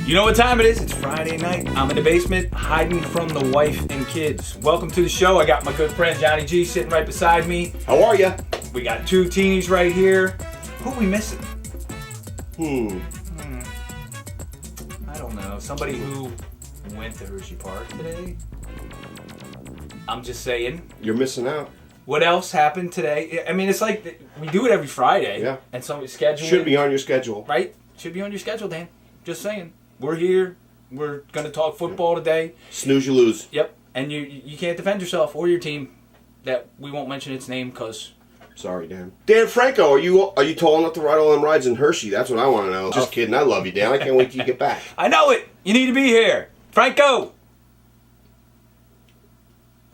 You know what time it is? It's Friday night. I'm in the basement, hiding from the wife and kids. Welcome to the show. I got my good friend Johnny G sitting right beside me. How are ya? We got two teenies right here. Who are we missing? I don't know. Somebody who went to Hershey Park today? I'm just saying. You're missing out. What else happened today? I mean, it's like we do it every Friday. Yeah. And somebody's schedule. Should be on your schedule. Right? Should be on your schedule, Dan. Just saying. We're here. We're going to talk football today. Snooze, you lose. Yep. And you can't defend yourself or your team. That we won't mention its name because... Sorry, Dan. Dan Franco, are you tall enough to ride all them rides in Hershey? That's what I want to know. Just kidding. I love you, Dan. I can't wait till you get back. I know it. You need to be here. Franco!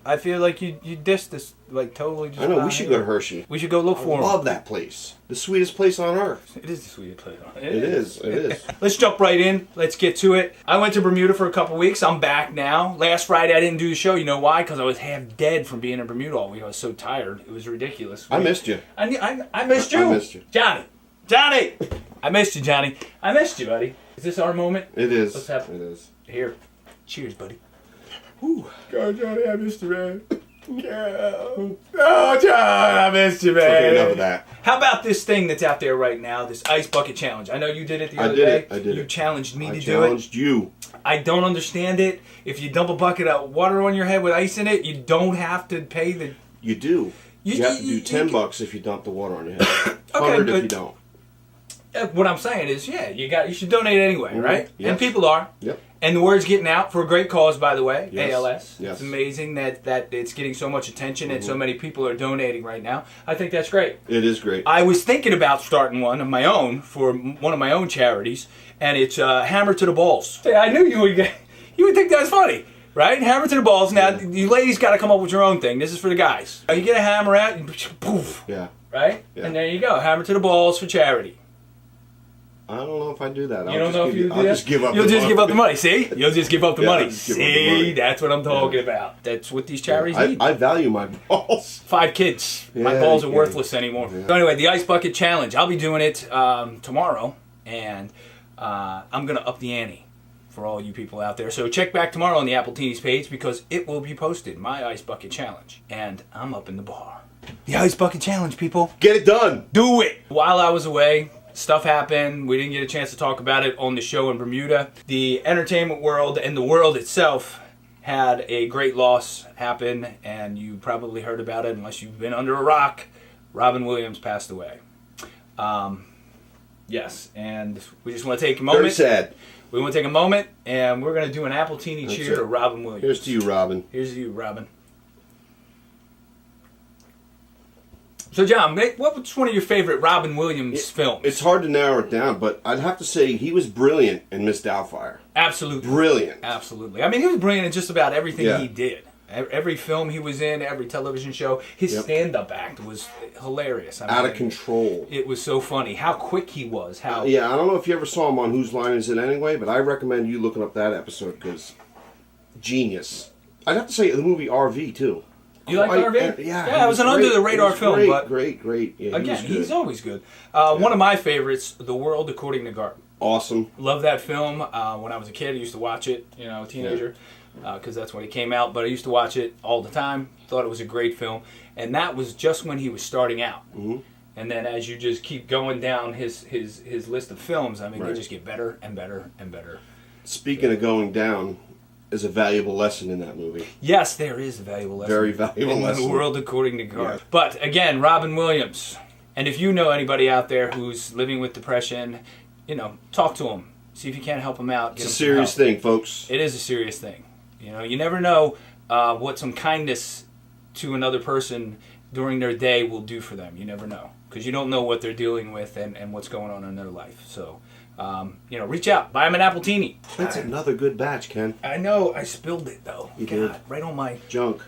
I feel like you dissed this, like, totally just... I know. We should go to Hershey. We should go look for him. I love that place. The sweetest place on earth. It is the sweetest place on earth. It is. Let's jump right in. Let's get to it. I went to Bermuda for a couple weeks. I'm back now. Last Friday I didn't do the show. You know why? Because I was half dead from being in Bermuda all week. I was so tired. It was ridiculous. I missed you. I missed you. I missed you. Johnny! I missed you, Johnny. I missed you, buddy. Is this our moment? It is. Let's have it is. Here. Cheers, buddy. Whew. God, Johnny, I missed you, man. Yeah. Oh, John, I missed you, man. Okay, enough of that. How about this thing that's out there right now, this ice bucket challenge? I know you did it the other day. I did it. You challenged me to do it. I challenged you. I don't understand it. If you dump a bucket of water on your head with ice in it, you don't have to pay the... You do. You have to do $10 if you dump the water on your head. $100 if you don't. What I'm saying is, yeah, you should donate anyway, right? Yes. And people are. Yep. And the word's getting out for a great cause, by the way, yes. ALS. Yes. It's amazing that it's getting so much attention and so many people are donating right now. I think that's great. It is great. I was thinking about starting one of my own for one of my own charities, and it's Hammer to the Balls. I knew you would think that was funny, right? Hammer to the Balls. Now, you ladies got to come up with your own thing. This is for the guys. You get a hammer out, and poof. Yeah. Right? Yeah. And there you go. Hammer to the Balls for charity. I don't know if I do that. I'll just give up. You'll just give up the money. See? You'll just give up the money. See? That's what I'm talking about. That's what these charities need. I value my balls. 5 kids. My balls are worthless anymore. Yeah. So anyway, the Ice Bucket Challenge. I'll be doing it tomorrow, and I'm going to up the ante for all you people out there. So check back tomorrow on the Appletinis page because it will be posted, my Ice Bucket Challenge. And I'm up in the bar. The Ice Bucket Challenge, people. Get it done. Do it. While I was away... Stuff happened. We didn't get a chance to talk about it on the show in Bermuda. The entertainment world and the world itself had a great loss happen, and you probably heard about it unless you've been under a rock. Robin Williams passed away. Yes, and we just want to take a moment. Very sad. We want to take a moment, and we're going to do an Appletini cheer to Robin Williams. Here's to you, Robin. Here's to you, Robin. So, John, what's one of your favorite Robin Williams films? It's hard to narrow it down, but I'd have to say he was brilliant in Miss Doubtfire. Absolutely. Brilliant. Absolutely. I mean, he was brilliant in just about everything he did. Every film he was in, every television show, his stand-up act was hilarious. I mean, out of control. It was so funny. How quick he was. How I don't know if you ever saw him on Whose Line Is It Anyway, but I recommend you looking up that episode because genius. I'd have to say the movie RV, too. You like RV? Yeah, it was an under-the-radar film. Great, but great. Yeah, again, he's always good. One of my favorites, The World According to Garp. Awesome. Love that film. When I was a kid, I used to watch it, a teenager, because that's when it came out. But I used to watch it all the time. Thought it was a great film. And that was just when he was starting out. Mm-hmm. And then as you just keep going down his list of films, I mean, they just get better and better and better. Speaking of going down... is a valuable lesson in that movie. Yes, there is a valuable lesson. Very valuable lesson. In The World According to Garp. Yeah. But again, Robin Williams. And if you know anybody out there who's living with depression, talk to them. See if you can't help them out. It's a serious thing, folks. It is a serious thing. You never know what some kindness to another person during their day will do for them. You never know. Because you don't know what they're dealing with and what's going on in their life. So... reach out. Buy them an Appletini. That's another good batch, Ken. I know. I spilled it, though. You did? Right on my... junk.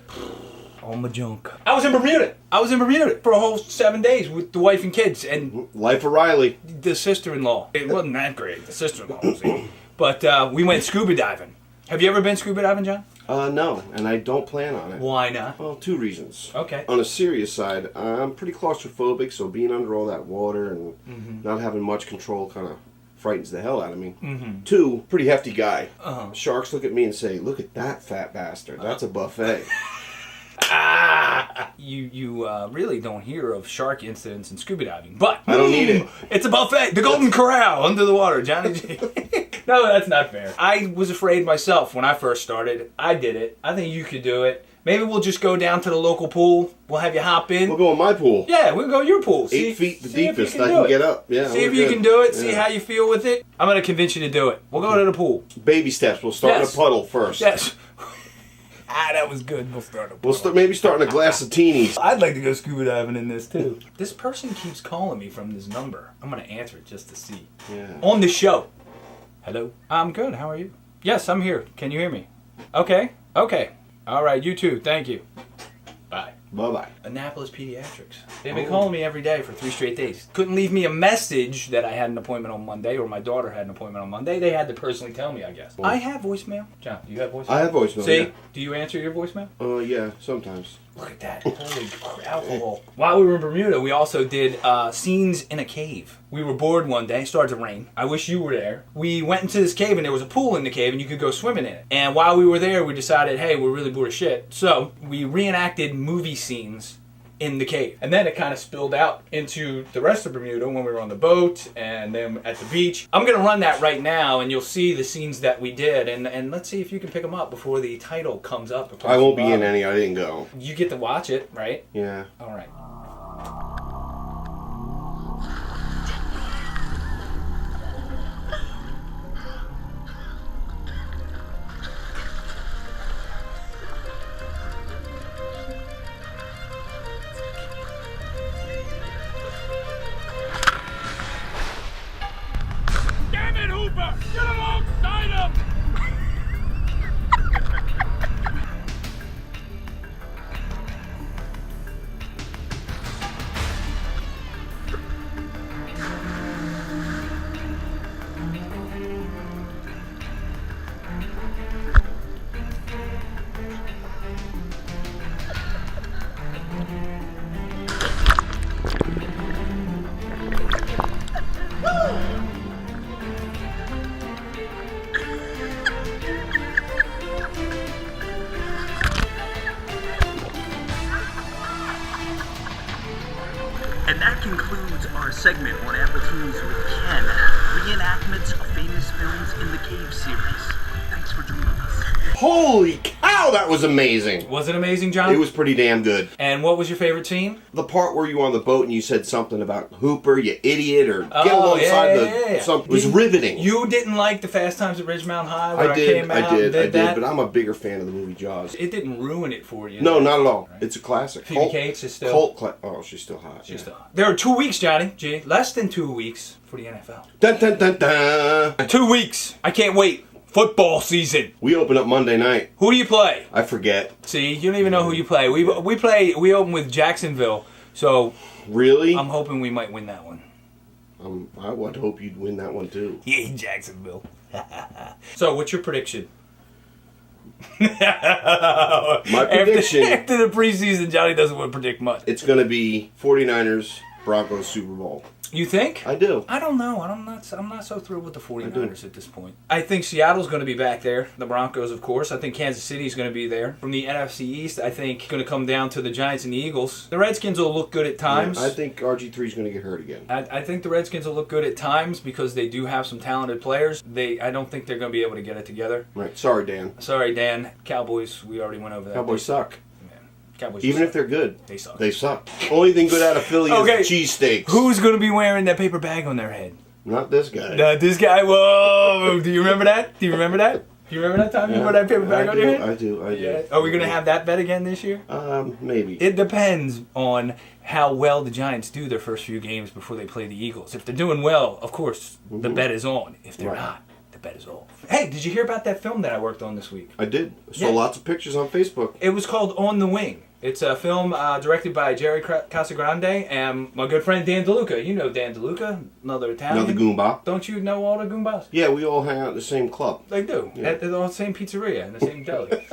On my junk. I was in Bermuda for a whole 7 days with the wife and kids. And Life of Riley. The sister-in-law. It wasn't that great. The sister-in-law was in. But we went scuba diving. Have you ever been scuba diving, John? No, and I don't plan on it. Why not? Well, 2 reasons. Okay. On a serious side, I'm pretty claustrophobic, so being under all that water and not having much control kind of frightens the hell out of me. Mm-hmm. 2, pretty hefty guy. Uh-huh. Sharks look at me and say, "Look at that fat bastard. That's a buffet." You really don't hear of shark incidents in scuba diving, but I don't need it. It's a buffet. The Golden Corral under the water, Johnny G. No, that's not fair. I was afraid myself when I first started. I did it. I think you could do it. Maybe we'll just go down to the local pool. We'll have you hop in. We'll go in my pool. Yeah, we'll go your pool. 8 feet the deepest I can get up. Yeah, see if you can do it. See how you feel with it. I'm going to convince you to do it. We'll go to the pool. Baby steps. We'll start in a puddle first. Yes. That was good. We'll start a puddle. Maybe start in a glass of teenies. I'd like to go scuba diving in this too. This person keeps calling me from this number. I'm going to answer it just to see. Yeah. On the show. Hello. I'm good. How are you? Yes, I'm here. Can you hear me? Okay. Okay. All right. You too. Thank you. Bye. Bye-bye. Annapolis Pediatrics. They've been calling me every day for 3 straight days. Couldn't leave me a message that I had an appointment on Monday or my daughter had an appointment on Monday. They had to personally tell me, I guess. I have voicemail. John, do you have voicemail? I have voicemail, See? yeah. Do you answer your voicemail? Yeah, sometimes. Look at that. Holy alcohol. While we were in Bermuda, we also did scenes in a cave. We were bored one day. It started to rain. I wish you were there. We went into this cave, and there was a pool in the cave, and you could go swimming in it. And while we were there, we decided, hey, we're really bored of shit. So we reenacted movie scenes in the cave. And then it kind of spilled out into the rest of Bermuda when we were on the boat and then at the beach. I'm going to run that right now, and you'll see the scenes that we did. And let's see if you can pick them up before the title comes up. I won't be in any. I didn't go. You get to watch it, right? Yeah. All right. Get alongside him! And that concludes our segment on Appletinis with Ken, reenactments of famous films in the Cave series. Thanks for joining us. Holy cow, that was amazing. Was it amazing, John? It was pretty damn good. And what was your favorite scene? The part where you were on the boat and you said something about Hooper, you idiot, or get alongside something. It was riveting. You didn't like the Fast Times at Ridgemount High where I did, came out and did that? but I'm a bigger fan of the movie Jaws. It didn't ruin it for you. No, not at all. Right? It's a classic. Phoebe Cates is still... Oh, she's still hot. She's still hot. There are 2 weeks, Johnny G. Less than 2 weeks for the NFL. Dun, dun, dun, dun. 2 weeks. I can't wait. Football season. We open up Monday night. Who do you play? I forget. See, you don't even know who you play. We open with Jacksonville, so really, I'm hoping we might win that one. I would hope you'd win that one too. Yay, Jacksonville. So, what's your prediction? My prediction after the preseason, Johnny doesn't want to predict much. It's going to be 49ers, Broncos, Super Bowl. You think? I do. I don't know. I'm not so thrilled with the 49ers at this point. I think Seattle's going to be back there. The Broncos, of course. I think Kansas City's going to be there. From the NFC East, I think going to come down to the Giants and the Eagles. The Redskins will look good at times. Yeah, I think RG3's going to get hurt again. I think the Redskins will look good at times because they do have some talented players. I don't think they're going to be able to get it together. Right. Sorry, Dan. Sorry, Dan. Cowboys, we already went over that. Cowboys suck. Cowboys even if they're good, they suck. They suck. Only thing good out of Philly is cheesesteaks. Who's going to be wearing that paper bag on their head? Not this guy. Not this guy. Whoa! Do you remember that? Do you remember that time you wore that paper bag on your head? I do. Yeah. Are we going to have that bet again this year? Maybe. It depends on how well the Giants do their first few games before they play the Eagles. If they're doing well, of course, the bet is on. If they're not, the bet is off. Hey, did you hear about that film that I worked on this week? I did. Saw lots of pictures on Facebook. It was called On the Wing. It's a film directed by Jerry Casagrande and my good friend Dan DeLuca. You know Dan DeLuca, another Italian. Another Goomba. Don't you know all the Goombas? Yeah, we all hang out in the same club. They do. At the same pizzeria and the same deli.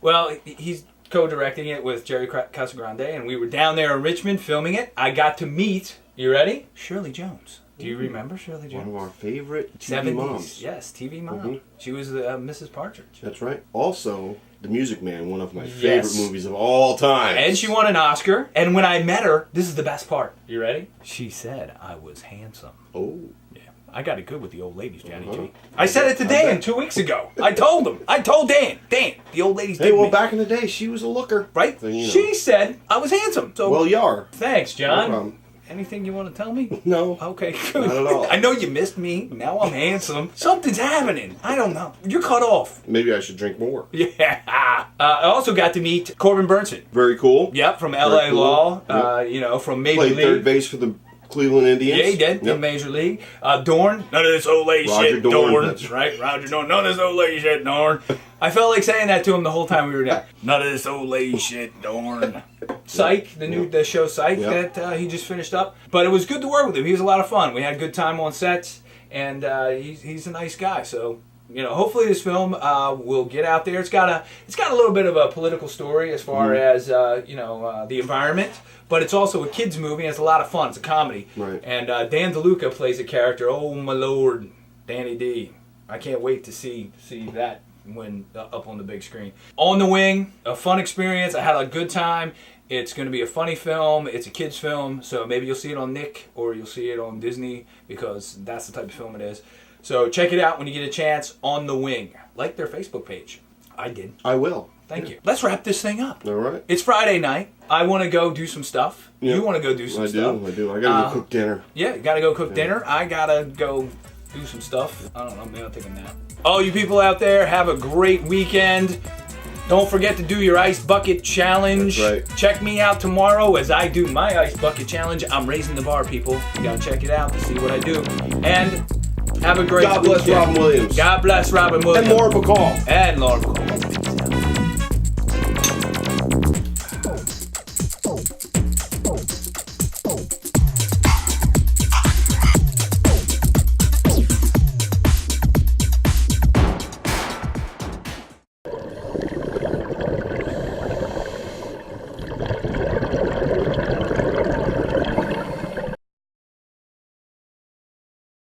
Well, he's co-directing it with Jerry Casagrande, and we were down there in Richmond filming it. I got to meet, you ready? Shirley Jones. Do you remember Shirley Jones? One of our favorite TV 70s. moms. Yes, TV mom. Mm-hmm. She was Mrs. Partridge. That's right. Also, The Music Man, one of my Yes. favorite movies of all time. And she won an Oscar. And when I met her, this is the best part. You ready? She said I was handsome. Oh. Yeah. I got it good with the old ladies, Johnny Uh-huh. G. I said it to Dan 2 weeks ago. I told him. I told Dan. Dan, the old ladies Hey, dig well, me. back in the day, she was a looker. Right? So, you know. She said I was handsome. So Well, you are. thanks, No John. problem. Anything you want to tell me? No. Okay, good. Not at all. I know you missed me. Now I'm handsome. Something's happening. I don't know. You're cut off. Maybe I should drink more. Yeah. I also got to meet Corbin Burnson. Very cool. Yep, from LA cool. Law. Yep. You know, from Major Played League. third base for the Cleveland Indians. Yeah, he did Yep. in Major League. Dorn, none of this old lady Roger shit, Dorn, Dorn. that's Right, Roger Dorn, none of this old lady shit, Dorn. I felt like saying that to him the whole time we were there. None of this old lady shit, Dorn. Psych, the show Psych that he just finished up. But it was good to work with him. He was a lot of fun. We had a good time on sets, and he's a nice guy. So, you know, hopefully this film will get out there. It's got a little bit of a political story as far as the environment, but it's also a kids movie. And it's a lot of fun. It's a comedy. Right. And Dan DeLuca plays a character. Oh my lord, Danny D. I can't wait to see that when up on the big screen. On the Wing, a fun experience. I had a good time. It's going to be a funny film. It's a kids film, so maybe you'll see it on Nick or you'll see it on Disney because that's the type of film it is. So check it out when you get a chance. On the Wing. Like their Facebook page. I did. I will. Thank you. Let's wrap this thing up. All right. It's Friday night. I want to go do some stuff. Yeah. You want to go do some stuff. I do. I gotta go cook dinner. Yeah, you gotta go cook dinner. I gotta go do some stuff. I don't know, maybe I'll take a nap. All you people out there, have a great weekend. Don't forget to do your ice bucket challenge. That's right. Check me out tomorrow as I do my ice bucket challenge. I'm raising the bar, people. You gotta check it out to see what I do. And have a great God bless weekend. Robin Williams. God bless Robin Williams. And Laura Bacall. And Laura Bacall.